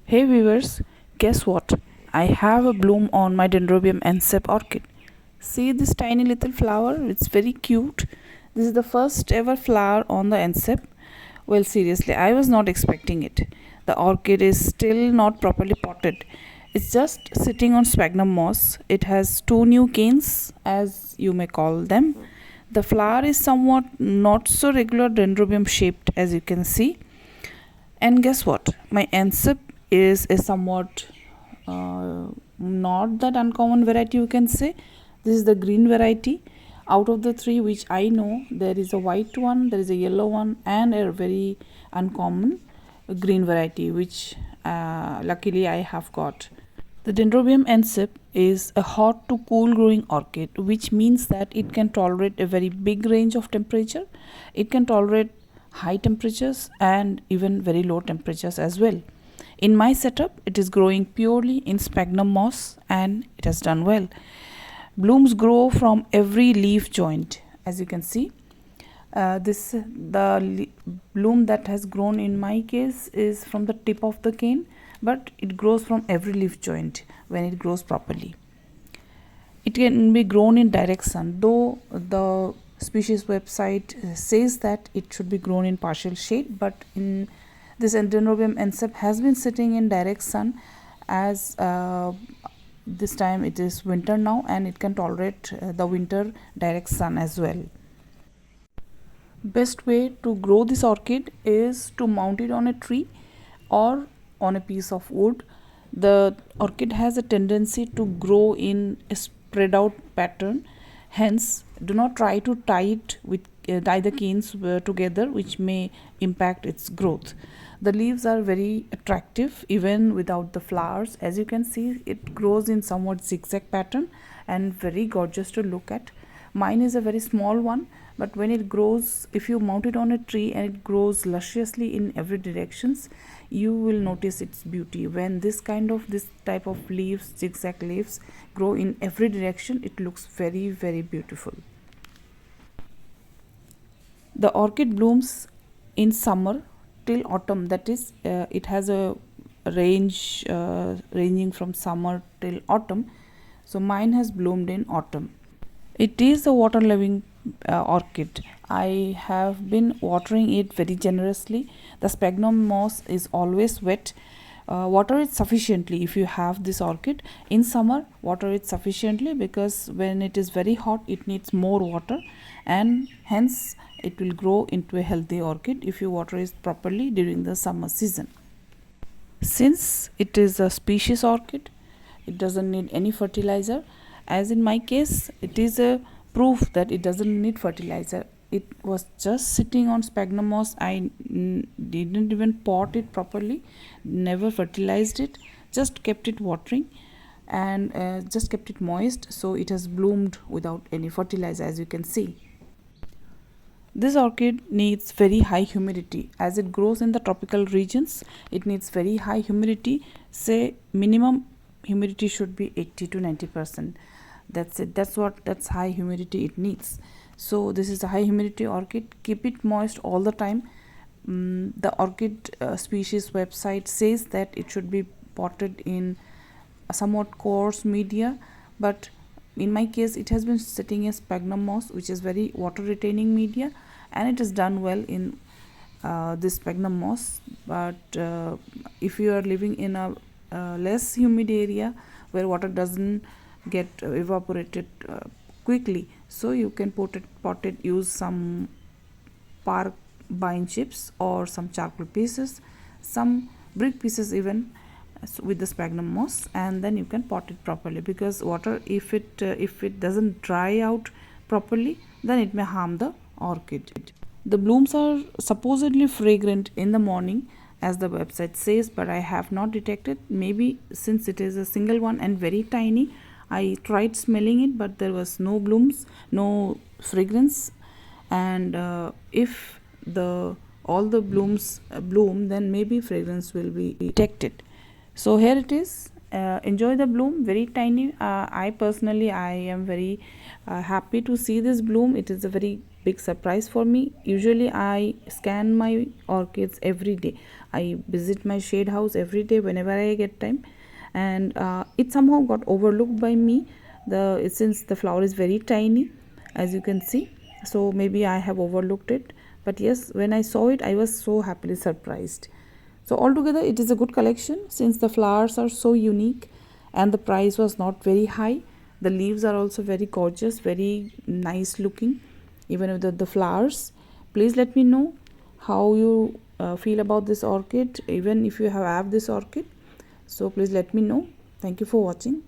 Hey viewers, guess what? I have a bloom on my Dendrobium ancep orchid. See this tiny little flower? It's very cute. This is the first ever flower on the ancep. Well, seriously, I was not expecting it. The orchid is still not properly potted. It's just sitting on sphagnum moss. It has two new canes, as you may call them. The flower is somewhat not so regular dendrobium shaped, as you can see. And guess what? My ancep is a somewhat not that uncommon variety, you can say. This is the green variety. Out of the three which I know, there is a white one, there is a yellow one, and a very uncommon green variety, which luckily I have got. The Dendrobium ancep is a hot to cool growing orchid, which means that it can tolerate a very big range of temperature. It can tolerate high temperatures and even very low temperatures as well. In my setup, it is growing purely in sphagnum moss and it has done well. Blooms grow from every leaf joint, as you can see. Bloom that has grown in my case is from the tip of the cane, but it grows from every leaf joint when it grows properly. It can be grown in direct sun, though the species website says that it should be grown in partial shade, but in this Dendrobium ancep has been sitting in direct sun, as this time it is winter now and it can tolerate the winter direct sun as well. Best way to grow this orchid is to mount it on a tree or on a piece of wood. The orchid has a tendency to grow in a spread out pattern, hence do not try to tie the canes together, which may impact its growth. The leaves are very attractive even without the flowers. As you can see, it grows in somewhat zigzag pattern and very gorgeous to look at. Mine is a very small one, but when it grows, if you mount it on a tree and it grows lusciously in every directions, you will notice its beauty. When this type of leaves, zigzag leaves, grow in every direction, it looks very, very beautiful. The orchid blooms in summer till autumn, that is it has a range ranging from summer till autumn. So mine has bloomed in autumn. It is a water loving orchid. I have been watering it very generously. The sphagnum moss is always wet. Water it sufficiently if you have this orchid. In summer, water it sufficiently, because when it is very hot it needs more water, and hence it will grow into a healthy orchid if you water it properly during the summer season. Since it is a species orchid, it doesn't need any fertilizer. As in my case, it is a proof that it doesn't need fertilizer. It was just sitting on sphagnum moss. I didn't even pot it properly, never fertilized it, just kept it watering and just kept it moist, so it has bloomed without any fertilizer, as you can see. This orchid needs very high humidity. As it grows in the tropical regions, it needs very high humidity. Say minimum humidity should be 80 to 90%. That's it. That's high humidity it needs. So this is a high humidity orchid. Keep it moist all the time. The orchid species website says that it should be potted in a somewhat coarse media, but in my case it has been sitting in sphagnum moss, which is very water retaining media, and it is done well in this sphagnum moss. But if you are living in a less humid area where water doesn't get evaporated quickly, so you can pot it, use some park pine chips or some charcoal pieces, some brick pieces even, with the sphagnum moss, and then you can pot it properly, because water, if it doesn't dry out properly, then it may harm the orchid. The blooms are supposedly fragrant in the morning, as the website says, but I have not detected. Maybe since it is a single one and very tiny, I tried smelling it, but there was no blooms, no fragrance. And if all the blooms bloom, then maybe fragrance will be detected. So here it is. Enjoy the bloom, very tiny. I personally, I am very happy to see this bloom. It is a very big surprise for me. Usually I scan my orchids every day. I visit my shade house every day whenever I get time, and it somehow got overlooked by me, the since the flower is very tiny, as you can see. So maybe I have overlooked it, but yes, when I saw it, I was so happily surprised. So altogether it is a good collection since the flowers are so unique and the price was not very high. The leaves are also very gorgeous, very nice looking, even with the flowers. Please let me know how you feel about this orchid, even if you have this orchid. So please let me know. Thank you for watching.